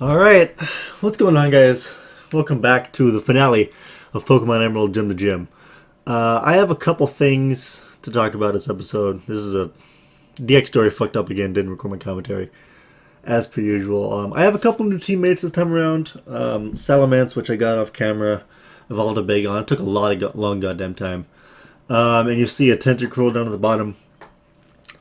Alright, what's going on, guys? Welcome back to the finale of Pokemon Emerald Gym to Gym. I have a couple things to talk about this episode. This is a DX story fucked up again, didn't record my commentary, as per usual. I have a couple new teammates this time around. Salamence, which I got off camera, evolved a Bagon. It took a long goddamn time. And you see a Tentacruel down at the bottom.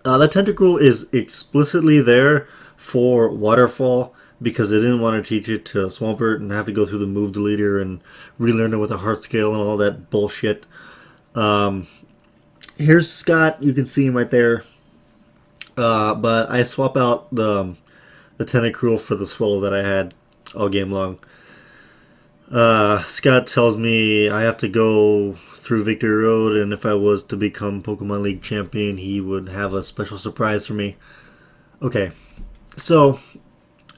That Tentacruel is explicitly there for Waterfall because they didn't want to teach it to Swampert and have to go through the move deleter and relearn it with a heart scale and all that bullshit. Um, Here's Scott. You can see him right there. But I swap out the Tentacruel for the Swallow that I had all game long. Scott tells me I have to go through Victory Road, and if I was to become Pokemon League champion, he would have a special surprise for me. Okay, so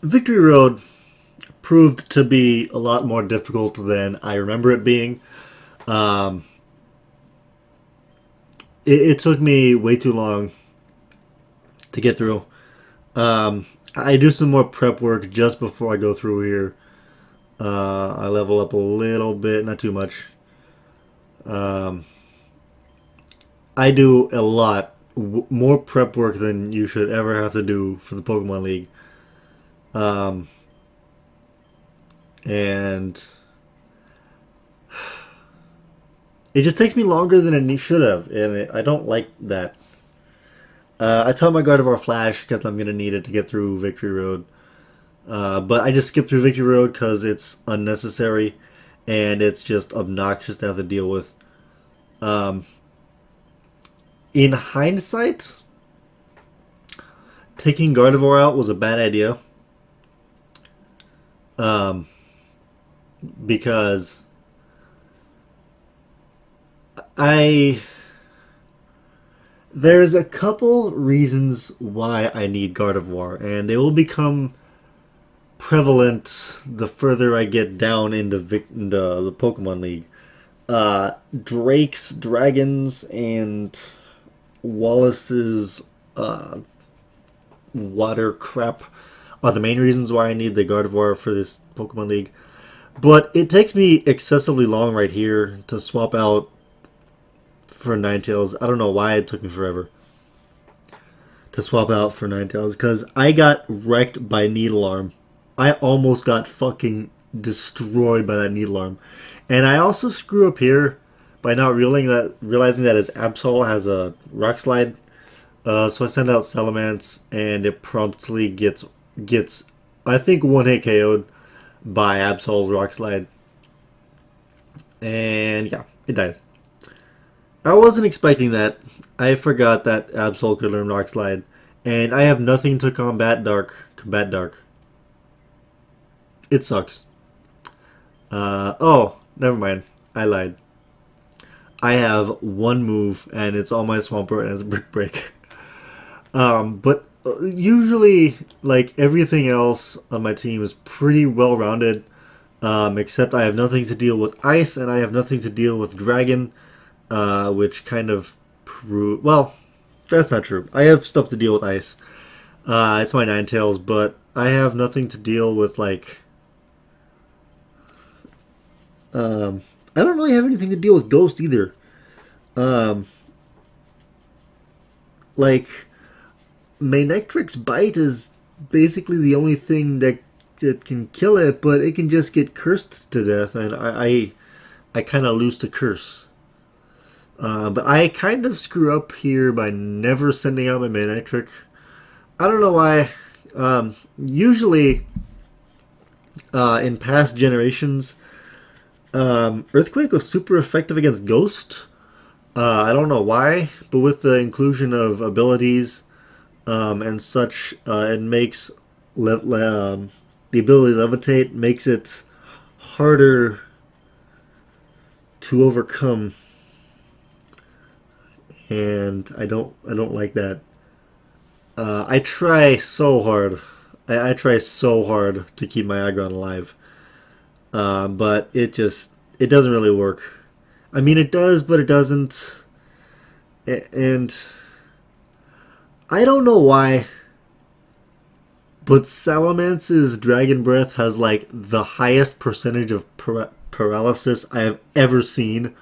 Victory Road proved to be a lot more difficult than I remember it being. Um, it took me way too long to get through. I do some more prep work just before I go through here. I level up a little bit, not too much. Um, I do a lot more prep work than you should ever have to do for the Pokemon League. Um, and it just takes me longer than it should have, and I don't like that. I tell my Gardevoir Flash because I'm gonna need it to get through Victory Road. But I just skip through Victory Road because it's unnecessary and it's just obnoxious to have to deal with. Um, in hindsight, taking Gardevoir out was a bad idea. Um, because I there's a couple reasons why I need Gardevoir, and they will become prevalent the further I get down into the Pokemon League. Drakes, dragons, and Wallace's water crap are the main reasons why I need the Gardevoir for this Pokemon League. But it takes me excessively long right here to swap out for Ninetales. I don't know why it took me forever to swap out for Ninetales because I got wrecked by Needlearm. I almost got fucking destroyed by that Needlearm. And I also screw up here by not realizing that his Absol has a Rock Slide. So I send out Salamence, and it promptly gets I think one hit KO'd by Absol's Rock Slide, and yeah, it dies. I wasn't expecting that. I forgot that Absol could learn Rock Slide, and I have nothing to combat Dark. Combat Dark. It sucks. Oh, never mind. I lied. I have one move, and it's on my Swampert, and it's Brick Break. But usually, like everything else on my team is pretty well rounded, except I have nothing to deal with Ice, and I have nothing to deal with Dragon, which kind of well, that's not true. I have stuff to deal with Ice. It's my Ninetales, but I have nothing to deal with like. I don't really have anything to deal with Ghost either. Um, like Manectric's Bite is basically the only thing that can kill it, but it can just get cursed to death, and I kind of lose to curse. But I kind of screw up here by never sending out my Manectric. I don't know why. Usually, in past generations, Earthquake was super effective against Ghost. I don't know why, but with the inclusion of abilities and such, it makes the ability to levitate makes it harder to overcome, and I don't like that. I try so hard. I try so hard to keep my Aggron alive, but it doesn't really work. I mean, it does, but it doesn't. And I don't know why, But Salamance's Dragon Breath has like the highest percentage of paralysis I have ever seen.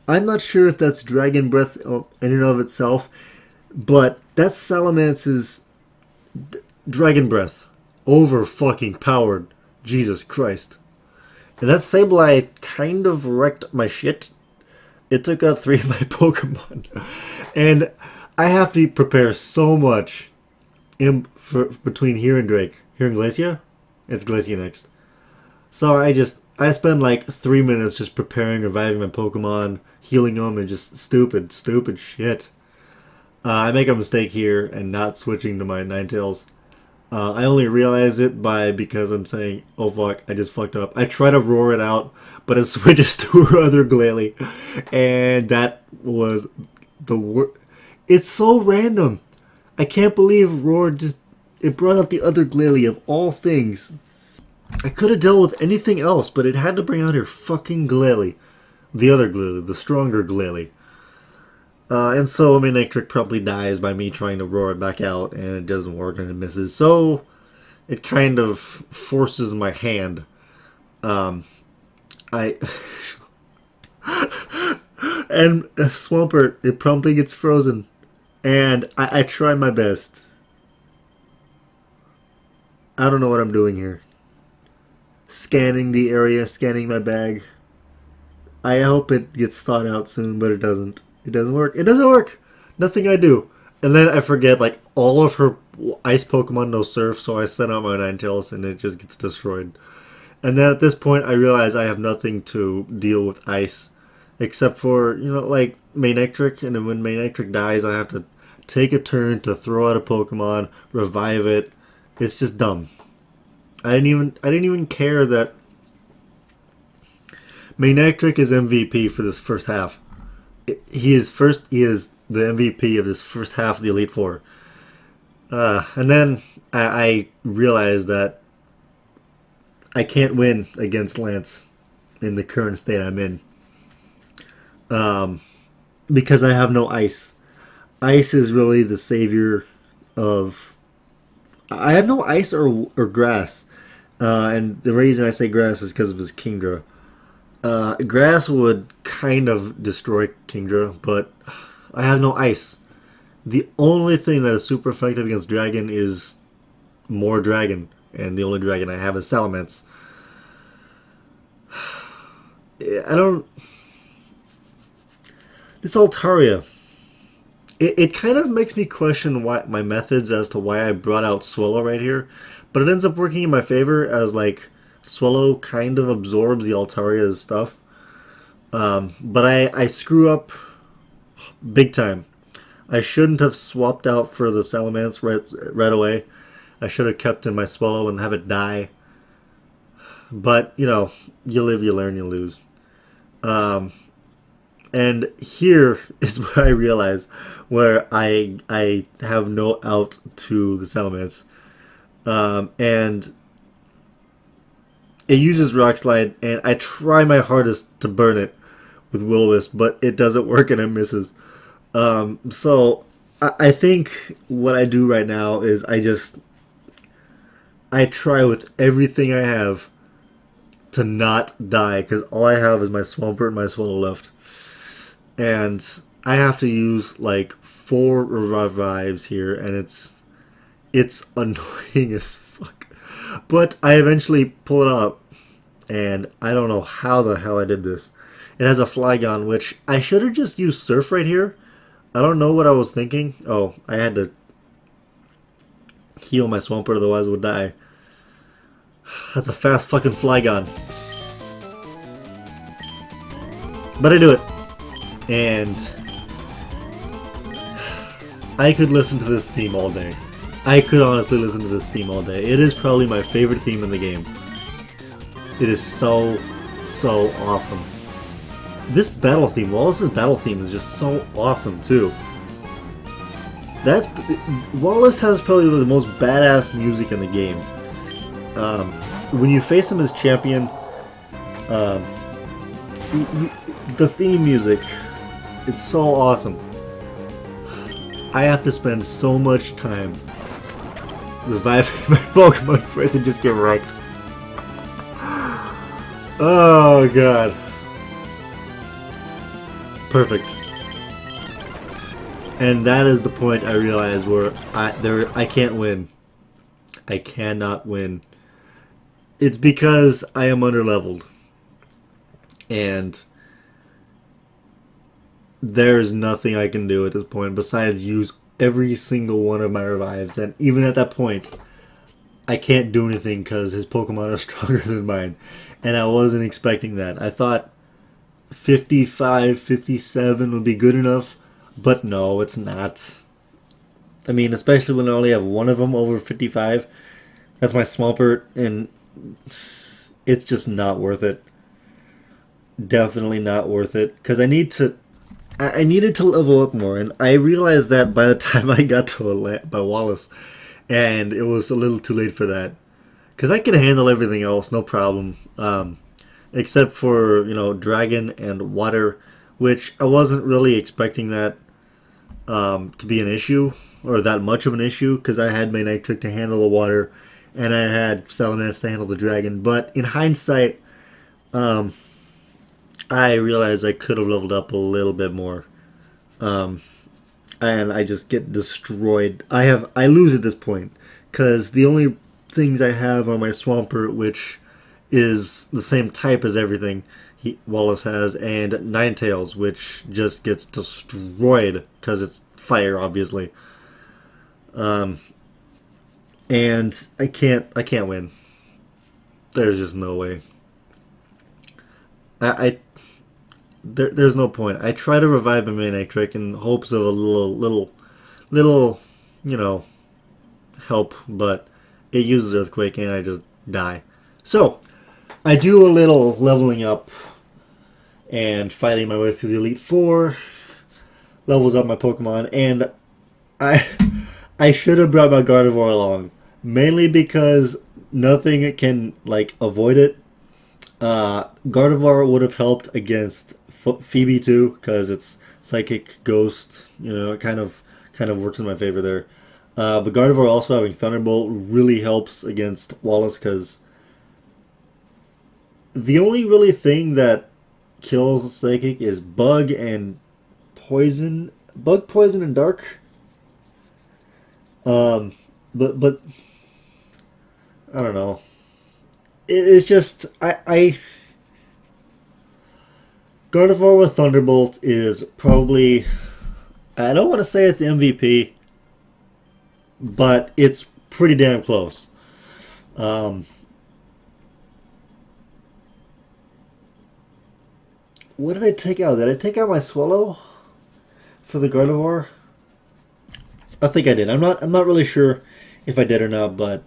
I'm not sure if that's Dragon Breath in and of itself, but that's Salamance's Dragon Breath. Over fucking powered. Jesus Christ. And that Sableye kind of wrecked my shit. It took out 3 of my Pokemon. And I have to prepare so much between here and Drake. Here in Glacia? It's Glacia next. So I spend like 3 minutes just preparing, reviving my Pokemon, healing them, and just stupid shit. I make a mistake here and not switching to my Ninetales. I only realize it because I'm saying, oh fuck, I just fucked up. I try to roar it out, but it switches to her other Glalie. And that was the worst. It's so random. I can't believe Roar it brought out the other Glalie of all things. I could have dealt with anything else, but it had to bring out her fucking Glalie. The other Glalie, the stronger Glalie. And so, I mean, Manectric promptly dies by me trying to roar it back out, and it doesn't work and it misses. So, it kind of forces my hand. And Swampert, it promptly gets frozen. And I try my best. I don't know what I'm doing here. Scanning the area, scanning my bag. I hope it gets thawed out soon, but it doesn't. It doesn't work. It doesn't work. Nothing I do. And then I forget, like, all of her ice Pokemon no surf, so I send out my Ninetales and it just gets destroyed. And then at this point, I realize I have nothing to deal with ice. Except for, you know, like, Manectric. And then when Manectric dies, I have to take a turn to throw out a Pokemon, revive it. It's just dumb. I didn't even care that Manectric is MVP for this first half. He is the MVP of this first half of the Elite Four. And then I realized that I can't win against Lance in the current state I'm in. Because I have no ice. Ice is really the savior of... I have no ice or grass. And the reason I say grass is because of his Kingdra. Grass would kind of destroy Kingdra, but I have no ice. The only thing that is super effective against Dragon is more Dragon, and the only Dragon I have is Salamence. This Altaria, it kind of makes me question my methods as to why I brought out Swellow right here, but it ends up working in my favor as, like, Swellow kind of absorbs the Altaria's stuff. But I screw up big time. I shouldn't have swapped out for the Salamence right away. I should have kept in my Swellow and have it die. But, you know, you live, you learn, you lose. And here is where I realize where I have no out to the Salamence. And it uses Rock Slide, and I try my hardest to burn it with Will-O-Wisp, but it doesn't work and it misses. So I think what I do right now is I try with everything I have to not die, because all I have is my Swampert and my Swallow left. And I have to use like 4 revives here, and it's annoying as fuck. But I eventually pull it up, and I don't know how the hell I did this. It has a Flygon, which I should have just used Surf right here. I don't know what I was thinking. Oh, I had to heal my Swampert, otherwise it would die. That's a fast fucking Flygon. But I do it. And I could listen to this theme all day. I could honestly listen to this theme all day. It is probably my favorite theme in the game. It is so awesome. This battle theme, Wallace's battle theme is just so awesome too. Wallace has probably the most badass music in the game. When you face him as champion, the theme music, it's so awesome. I have to spend so much time reviving my Pokemon for it to just get wrecked. Oh god. Perfect. And that is the point I realized where I can't win. I cannot win. It's because I am underleveled. And there's nothing I can do at this point besides use every single one of my revives. And even at that point, I can't do anything because his Pokemon are stronger than mine. And I wasn't expecting that. I thought 55, 57 would be good enough. But no, it's not. I mean, especially when I only have one of them over 55. That's my Swampert, and it's just not worth it. Definitely not worth it. Because I needed to level up more, and I realized that by the time I got to by Wallace, and it was a little too late for that. Because I can handle everything else, no problem. Except for, Dragon and Water, which I wasn't really expecting that to be an issue, or that much of an issue, because I had Manectric to handle the Water, and I had Salamence to handle the Dragon. But in hindsight, I realized I could have leveled up a little bit more. And I just get destroyed. I lose at this point, because the only things I have are my Swampert, which is the same type as everything Wallace has, and Ninetales, which just gets destroyed because it's fire, obviously. And I can't win. There's just no way. There's no point. I try to revive a Manectric in hopes of a little, help, but it uses Earthquake and I just die. So, I do a little leveling up and fighting my way through the Elite Four. Levels up my Pokemon, and I should have brought my Gardevoir along, mainly because nothing can avoid it. Gardevoir would have helped against Phoebe too, because it's Psychic Ghost. It kind of works in my favor there. But Gardevoir also having Thunderbolt really helps against Wallace, because the only really thing that kills Psychic is Bug and Poison. Bug, Poison, and Dark. But I don't know. It's just Gardevoir with Thunderbolt is probably, I don't want to say it's MVP, but it's pretty damn close. What did I take out? Did I take out my Swallow for the Gardevoir? I think I did. I'm not really sure if I did or not, but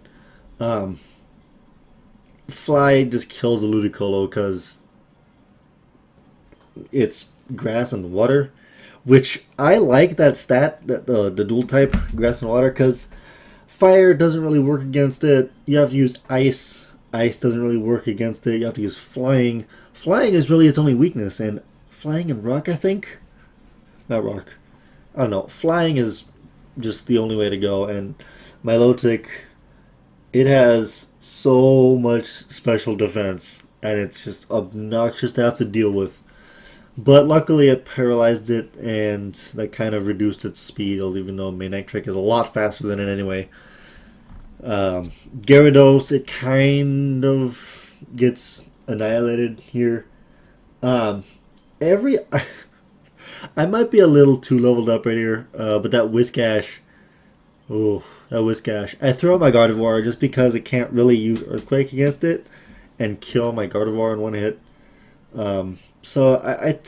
Fly just kills the Ludicolo because it's grass and water, which I like that stat, that the dual type grass and water, because fire doesn't really work against it. You have to use ice. Ice doesn't really work against it. You have to use flying. Flying is really its only weakness, and flying and rock, I think. Not rock. I don't know. Flying is just the only way to go, and Milotic, it has so much special defense, and it's just obnoxious to have to deal with. But luckily it paralyzed it, and that kind of reduced its speed, even though Manectric is a lot faster than it anyway. Gyarados, it kind of gets annihilated here. I might be a little too leveled up right here, but that Whiscash, I throw out my Gardevoir just because it can't really use Earthquake against it and kill my Gardevoir in one hit. So I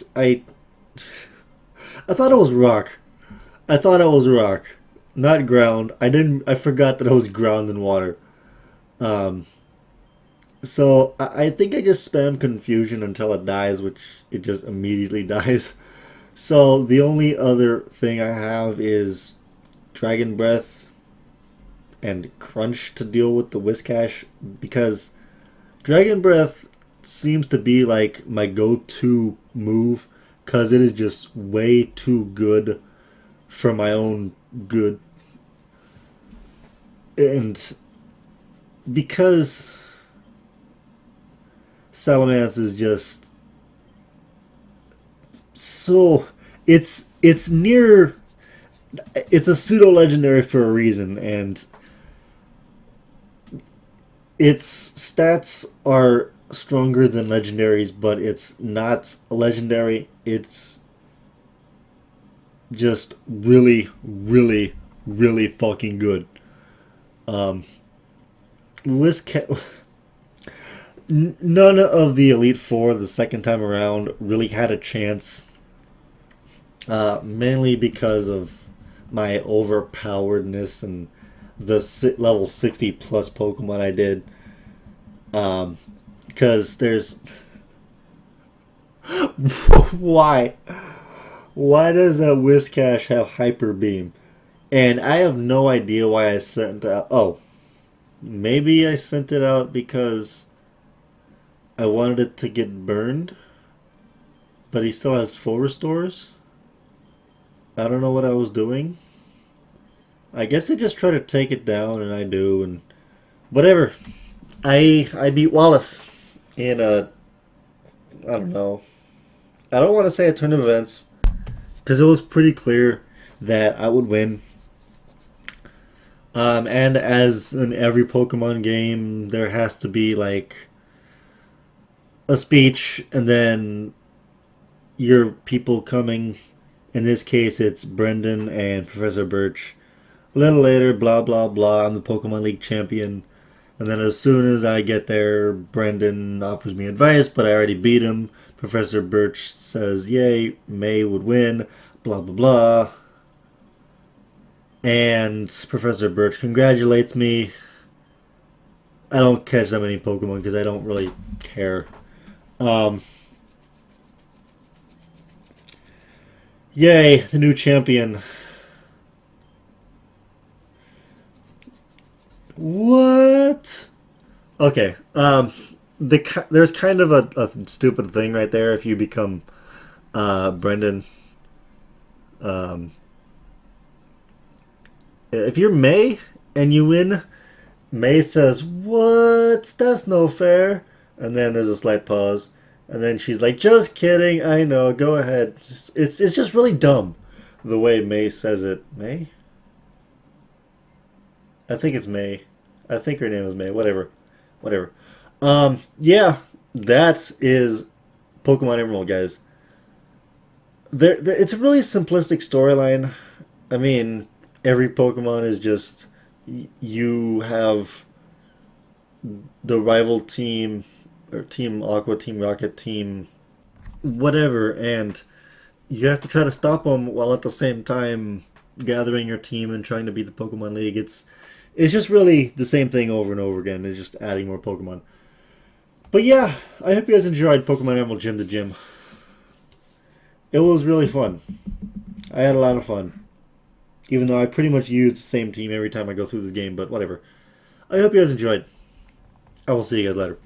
thought it was rock. I thought it was rock, not ground. I forgot that it was ground and water. So I think I just spam confusion until it dies, which it just immediately dies. So the only other thing I have is Dragon Breath and Crunch to deal with the Whiscash, because Dragon Breath seems to be like my go-to move, because it is just way too good for my own good. And because Salamence is just so it's near it's a pseudo legendary for a reason, and its stats are stronger than legendaries, but it's not a legendary. It's just really, really, really fucking good. Um, None of the Elite Four the second time around really had a chance, mainly because of my overpoweredness and the level 60 plus Pokemon I did. Because there's. Why? Why does that Whiscash have Hyper Beam? And I have no idea why I sent out. Oh, maybe I sent it out because I wanted it to get burned, but he still has full restores. I don't know what I was doing. I guess I just try to take it down, and I do, and whatever. I beat Wallace in a, I don't know. I don't want to say a turn of events because it was pretty clear that I would win. And as in every Pokemon game, there has to be like a speech, and then your people coming. In this case, it's Brendan and Professor Birch. A little later, blah blah blah. I'm the Pokemon League champion. And then as soon as I get there, Brendan offers me advice, but I already beat him. Professor Birch says, yay, May would win, blah, blah, blah. And Professor Birch congratulates me. I don't catch that many Pokemon because I don't really care. Yay, the new champion. What? Okay. There's kind of a stupid thing right there if you become Brendan. Um, if you're May and you win, May says, "What? That's no fair." And then there's a slight pause, and then she's like, "Just kidding. I know. Go ahead." It's just really dumb the way May says it. May? I think it's May. I think her name is May. Whatever. Whatever. Yeah, that is Pokemon Emerald, guys. It's a really simplistic storyline. I mean, every Pokemon is just you have the rival team, or Team Aqua, Team Rocket, Team whatever, and you have to try to stop them while at the same time gathering your team and trying to beat the Pokemon League. It's just really the same thing over and over again. It's just adding more Pokemon. But yeah, I hope you guys enjoyed Pokemon Emerald Gym to Gym. It was really fun. I had a lot of fun. Even though I pretty much use the same team every time I go through this game, but whatever. I hope you guys enjoyed. I will see you guys later.